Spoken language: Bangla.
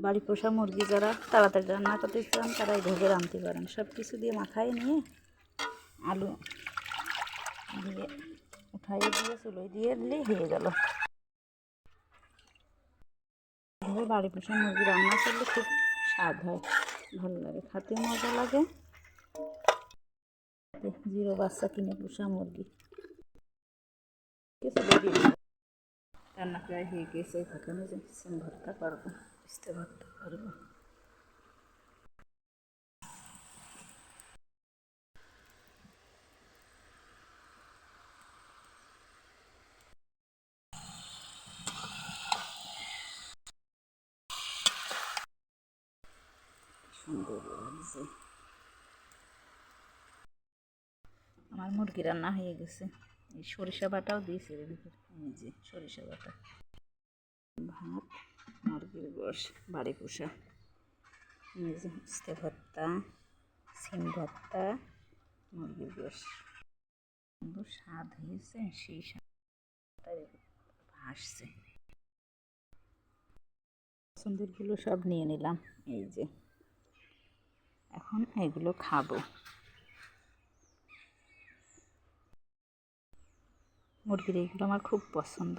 বাড়ি পোষা মুরগি যারা তাড়াতাড়ি রান্না করতে চান তারা এইভাবে রাঁধতে পারেন। সব কিছু দিয়ে মাখায় নিয়ে আলু দিয়ে উঠাইয়ে দিয়ে চুলোয় দিয়ে দিলেই হয়ে গেল। এভাবে বাড়ি পোষা মুরগি রান্না করলে খুব স্বাদ হয়, ভালো লাগে, খেতেও মজা লাগে। জিরো বাচ্চা কিনে পোষা মুরগি রান্না প্রায় হয়ে গেছে। এখানে যে সিম ভর্তা করবো, পিস্তা ভর্তা করবো। সুন্দর লাগছে। আমার মুরগি রান্না হয়ে গেছে। এই সরিষা বাটাও দিয়েছে এর ভিতরে, এই যে সরিষা বাটা। ভাত, মুরগির গোশ, বাড়ি পোষা, এই যে পিস্তা ভর্তা, সিম ভর্তা, মুরগির গোশ। সুন্দর স্বাদ হয়েছে, সেই স্বাদটা ভাসছে। পছন্দেরগুলো সব নিয়ে নিলাম, এই যে এখন এগুলো খাবো। মুরগির এইগুলো আমার খুব পছন্দ।